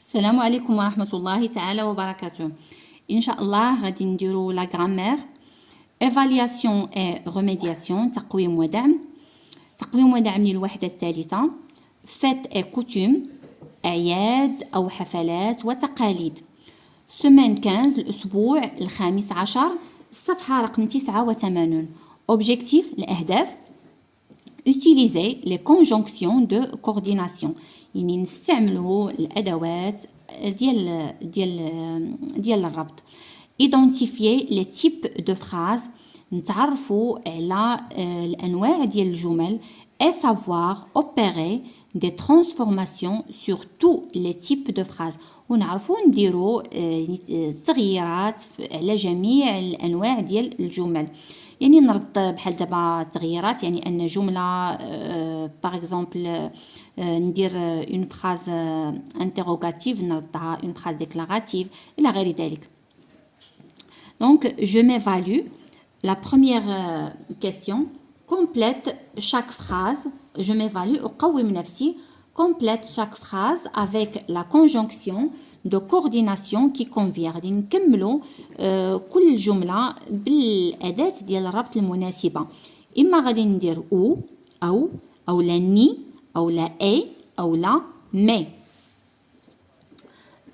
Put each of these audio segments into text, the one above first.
السلام عليكم ورحمة الله تعالى وبركاته. إن شاء الله غادي نديرو لا غرامير évaluation et remédiation تقويم ودعم للوحدة الثالثة fête et coutume أعياد أو حفلات وتقاليد سمان 15 الأسبوع الخامس عشر الصفحة رقم 89 objectif الأهداف utiliser les conjonctions de coordination يعني نستعملوا الأدوات ديال الربط identifier les types de phrases نتعرفوا على الأنواع ديال الجمل et savoir opérer des transformations sur tous les types de phrases ونعرفوا نديروا تغييرات على جميع الأنواع ديال الجمل يعني نرد بحال دابا التغييرات يعني أن جملة باغ اكزومبل ندير اون فراز انتروغاتيف نردها اون فراز ديكلاراتيف إلى غير ذلك. Donc je m'évalue. La première question complète chaque phrase. Je m'évalue أقوم نفسي. Complète chaque phrase avec la conjonction de coordination qui convient. غادي نكملوا كل جملة بالأداة ديال الربط المناسبة. إما غادي ندير أو لا ني أو لا أي أو لا mais.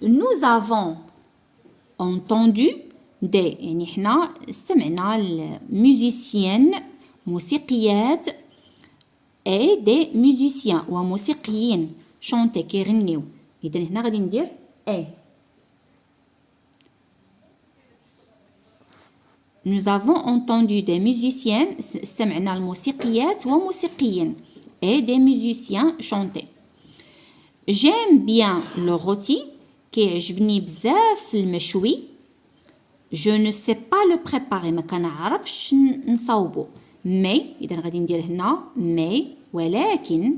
Nous avons entendu des يعني حنا سمعنا الموسيسيين موسيقيات et des musiciens وموسيقيين شونتي كيغنيو إذا هنا غادي ندير اي. Nous avons entendu des musiciens سمعنا الموسيقيات وموسيقيين et des musiciens chanter. J'aime bien le rôti كيعجبني بزاف المشوي. Je ne sais pas le préparer ما كنعرفش نصاوبو mais إذا غادي ندير هنا mais ولكن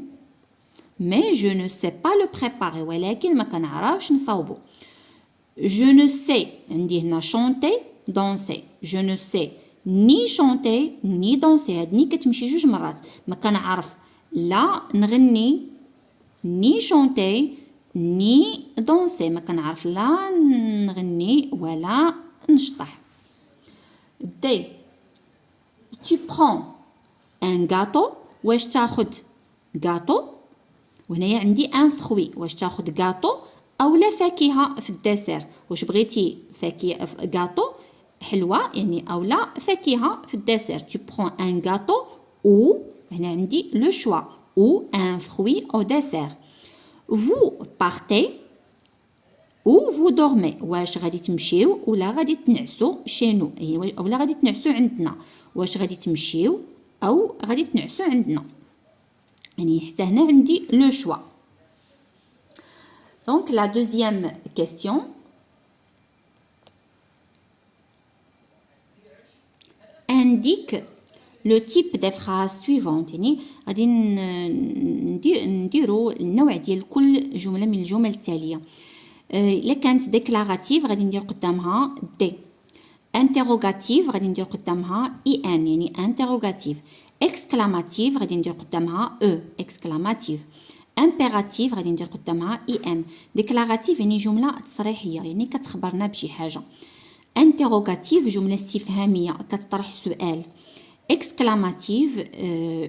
mais je ne sais pas le préparer ولكن ما كنعرفش نصاوبو. Je ne sais عندي هنا chanter danser. Je ne sais ni chanter ni danser. هاد ني كتمشي جوج مرات ما كنعرف لا نغني ni chanter ni danser ما كنعرف لا نغني ولا نشطح. D. Tu prends un gâteau واش تاخد gâteau وهنايا عندي ان فخوي واش تاخد غاطو او لا فاكهه في الدسر واش بغيتي فاكهه في غاطو حلوه يعني او لا فاكهه في الدسر tu prends un gâteau ou هنا عندي لو شوا ou un fruit au dessert. Vous partez ou vous dormez واش غادي تمشيو ولا غادي تنعسوا chez nous ولا غادي تنعسوا عندنا واش غادي تمشيو او غادي تنعسوا عندنا يعني حتى هنا عندي لو شوا. Donc la deuxième question indique le type des phrases suivantes يعني غادي نديروا النوع ديال كل جمله من الجمل التاليه. الا كانت ديكلاراتيف غادي ندير قدامها دي. interrogative غادي ندير قدامها ان يعني interrogative. exclamative غادي ندير قدامها exclamative. impérative غادي ندير قدامها ام. déclarative يعني جمله تصريحيه يعني كتخبرنا بشي حاجه. interrogative جمله استفهاميه كتطرح سؤال. exclamative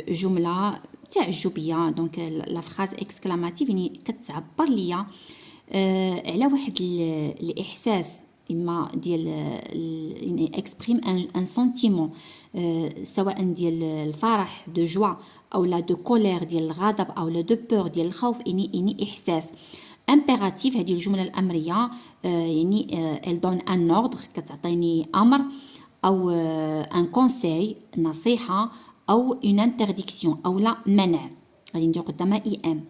جمله تعجبيه دونك لا فراز exclamative يعني كتعبر ليا على واحد الاحساس اما ديال يعني اكسبريم ان سنتيمون سواء ديال الفرح دو جوا او لا دو كولير ديال الغضب او لا دو بور ديال الخوف يعني احساس. امبيراتيف هذه الجمله الامريه يعني elle donne un ordre كتعطيني امر او ان كونساي نصيحه او une interdiction او لا منع غادي ندير قدامها ام.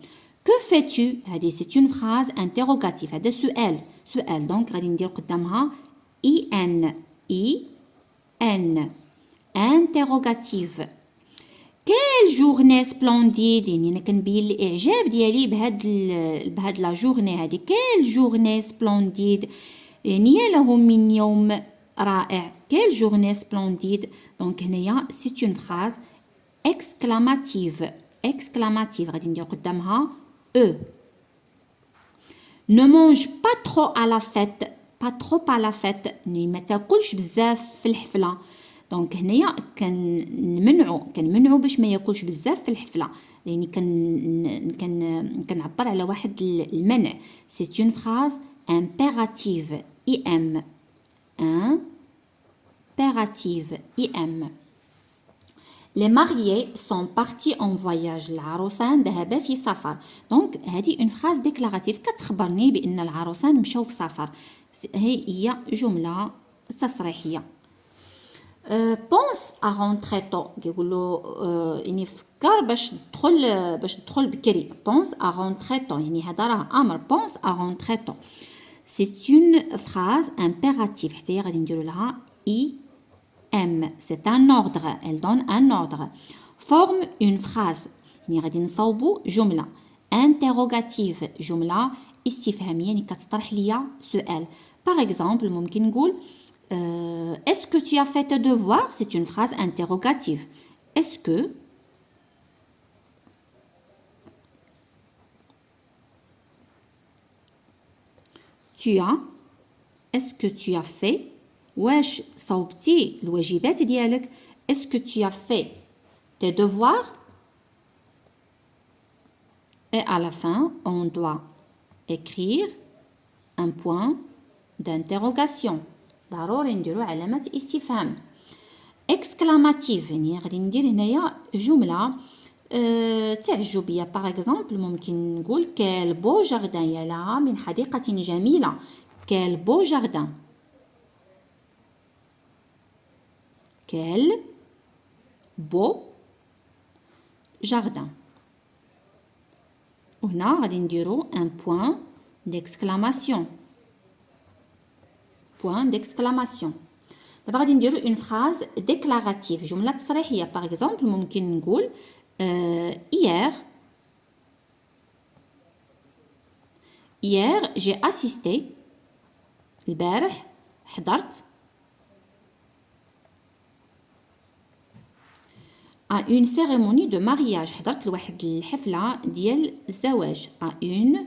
Que fais-tu هذه c'est une phrase interrogative هذا سؤال دونك غادي ندير قدامها en interrogative. Quelle journée splendide يعني انا كنبين الاعجاب ديالي بهاد لا جورني هذه. Quelle journée splendide يعني يا له من يوم رائع. Quelle journée splendide دونك هنايا c'est une phrase exclamative غادي ندير قدامها Ne mange pas trop à la fête. Pas trop à la fête. يعني ما تاكلش بزاف في الحفلة. دونك هنايا كنمنعو باش ما ياكلش بزاف في الحفلة. يعني كنعبر على واحد المنع. C'est une phrase impérative. IM. Impérative. IM. Les mariés sont partis en voyage. العروسان ذهبا في سفر. دونك هذه اون فراز ديكلاراتيف كتخبرني بان العروسان مشاو في سفر. هي جمله تصريحيه. بونس ا رونتري طو كيقولوا يعني فكر باش تدخل بكري. بونس ا رونتري طو يعني هذا راه امر. بونس ا رونتري طو سي اون فراز امبيراتيف حتى هي غادي نديروا لها اي M, c'est un ordre. Elle donne un ordre. Forme une phrase. يعني غادي نصاوبوا جملة interrogative. جملة استفهامية يعني كتطرح ليا سؤال. Par exemple ممكن نقول Est-ce que tu as fait tes devoirs? C'est une phrase interrogative. Est-ce que tu as Est-ce que tu as fait واش صوبتي الواجبات ديالك. Est-ce que tu as fait tes devoirs? Et à la fin, on doit écrire un point d'interrogation. ضروري نديرو علامة استفهام. exclamative يعني غادي ندير هنايا جملة تعجبية. باغ اكزومبل ممكن نقول quel beau jardin. يا لها من حديقة جميلة. quel beau jardin. Quel beau jardin. وهنا غادي نديرو un point d'exclamation. Point d'exclamation. دابا غادي نديرو une phrase déclarative. جملة تصريحية. par exemple ممكن نقول hier j'ai assisté. البارح حضرت à une cérémonie de mariage. حضرت لواحد الحفلة ديال الزواج. à une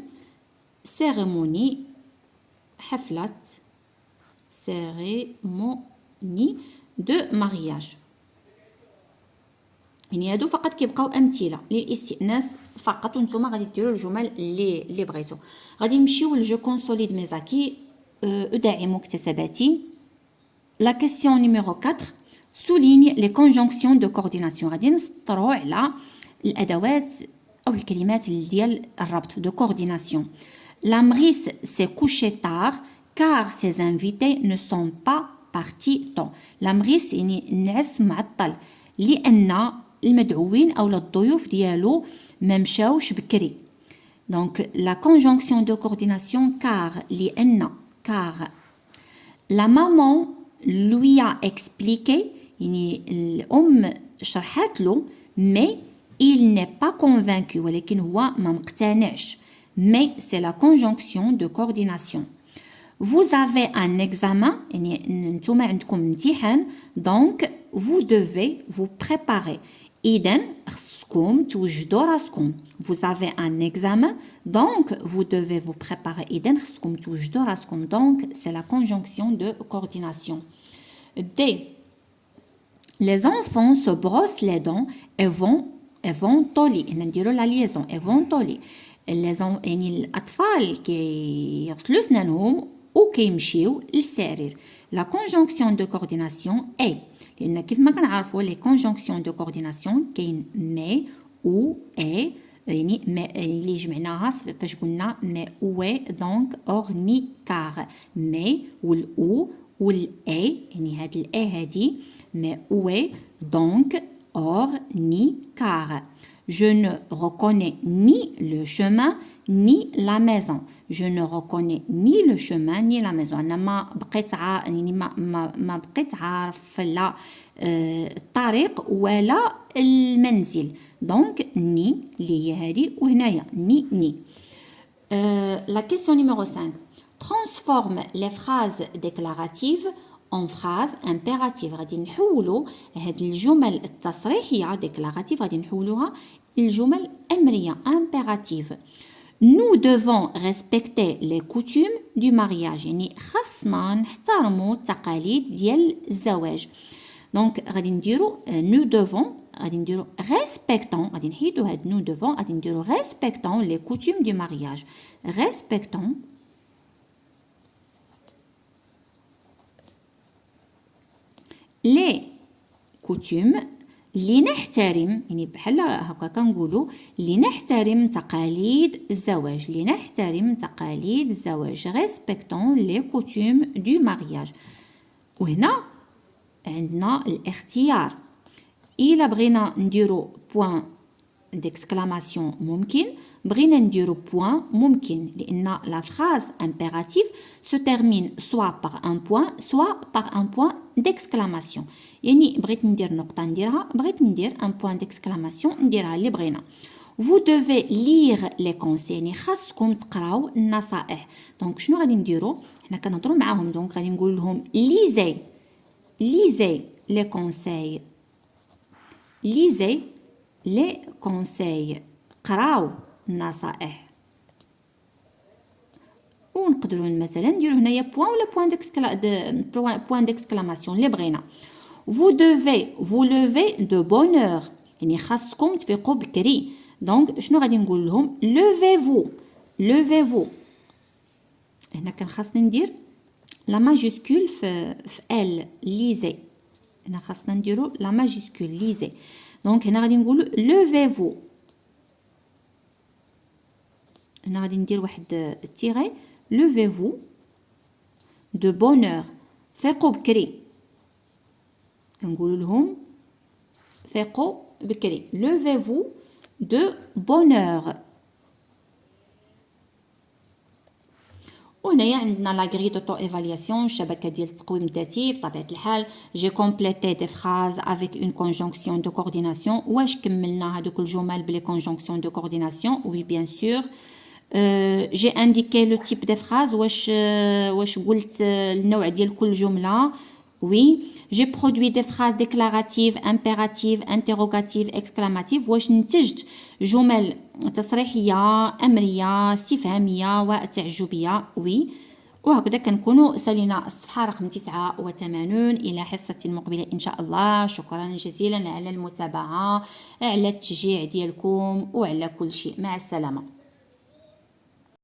cérémonie. حفلة cérémonie de mariage. يعني هادو فقط كيبقاو امثله للاستئناس فقط وانتم غادي ديروا الجمل اللي بغيتو. غادي نمشيو لجو كونسوليد ميزاكي ادعم مكتسباتي. لا كيسيون نيميرو 4 souligne les conjonctions de coordination. غادي نسطروا على الادوات او الكلمات ديال الربط de coordination. La Mrice s'est couchée tard car ses invités ne sont pas partis tôt. La Mrice يعني النعس معطل لان المدعوين او الضيوف ديالو ما مشاوش بكري. دونك لا conjonction de coordination car لان car la maman lui a expliqué يعني الام شرحت له mais il n'est pas convaincu ولكن هو ما مقتنعش. mais c'est la conjonction de coordination. Vous avez un examen يعني نتوما عندكم امتحان donc vous devez vous préparer. إذن خصكم توجدوا راسكم. Vous avez un examen donc vous devez vous préparer. إذن خصكم توجدوا راسكم. donc c'est la conjonction de coordination. D. Les enfants se brossent les dents et vont au lit. نديروا la liaison et vont au lit. يعني الأطفال كيغسلوا سنانهم وكيمشيو للسرير. La conjonction de coordination est لأن كيف ما كنعرفوا les conjonctions de coordination كاين mais ou et يعني اللي جمعناها فاش قلنا mais ou et donc or ni car. mais والou والأي يعني هاد الأي هادي mais ou et donc or ni car. Je ne reconnais ni le chemin ni la maison. Je ne reconnais ni le chemin ni la maison. أنا ما بقيت عارف لا الطريق ولا المنزل. donc ni اللي هي هذه وهنايا ni. La question numéro 5. Transforme les phrases déclaratives en phrases impératives. غادي نحولوا هاد الجمل التصريحية déclarative غادي نحولوها الجمل أمرية impérative. nous devons respecter les coutumes du mariage. يعني خاصنا نحترموا التقاليد ديال الزواج. دونك غادي نديرو nous devons غادي نديرو respectons غادي نحيدو هاد nous devons غادي نديرو respectons les coutumes du mariage. Respectons les coutumes اللي نحترم يعني بحال هكا كنقولوا اللي نحترم تقاليد الزواج اللي نحترم تقاليد الزواج respectons les coutumes du mariage. وهنا عندنا الاختيار إلا بغينا نديرو بوان ديكسكلاماسيون ممكن بغينا نديرو بوان ممكن لأن لا phrase impérative se termine soit par un point soit par un point d'exclamation. يعني بغيت ندير نقطة نديرها بغيت ندير un point d'exclamation نديرها اللي بغينا. Vous devez lire les conseils يعني خاصكم تقراو النصائح. دونك شنو غادي نديرو حنا كنهضروا معاهم دونك غادي نقول لهم lisez les conseils lisez les conseils قراو النصائح. ونقدروا مثلا نديرو هنايا بوان ولا بوان ديكسكلاماسيون اللي بغينا. vous devez vous lever de bonne heure يعني خاصكم تفيقوا بكري. دونك شنو غادي نقول لهم levez-vous هنا كان خاصني ندير لا ماجيسكول في ال ليزي هنا خاصنا نديرو لا ماجيسكول ليزي. دونك هنا غادي نقولوا levez-vous هنا غادي ندير واحد تيغي levez-vous de bonne heure فيقوا بكري كنقولوا لهم فيقوا بكري levez-vous de bonne heure. وهنايا عندنا لا غري دوتو ايفالياسيون الشبكه ديال التقويم الذاتي. بطبيعه الحال جي كومبليتي دي فراز افيك اون كونجونكسيون دو كورديناسيون. واش كملنا هذوك الجمل بلي كونجونكسيون دو كورديناسيون؟ وي بيان سور. جي انديكي لو تيب دي فراز واش قلت النوع ديال كل جمله؟ وي. j'ai produit des phrases déclaratives, impératives, interrogatives, exclamatives. واش نتجت جمل تصريحية أمرية استفهامية وتعجبية؟ وي. وهكذا كنكونوا سالينا الصفحة رقم 89. إلى حصة مقبلة إن شاء الله. شكرا جزيلا على المتابعة على التشجيع ديالكم وعلى كل شيء. مع السلامة.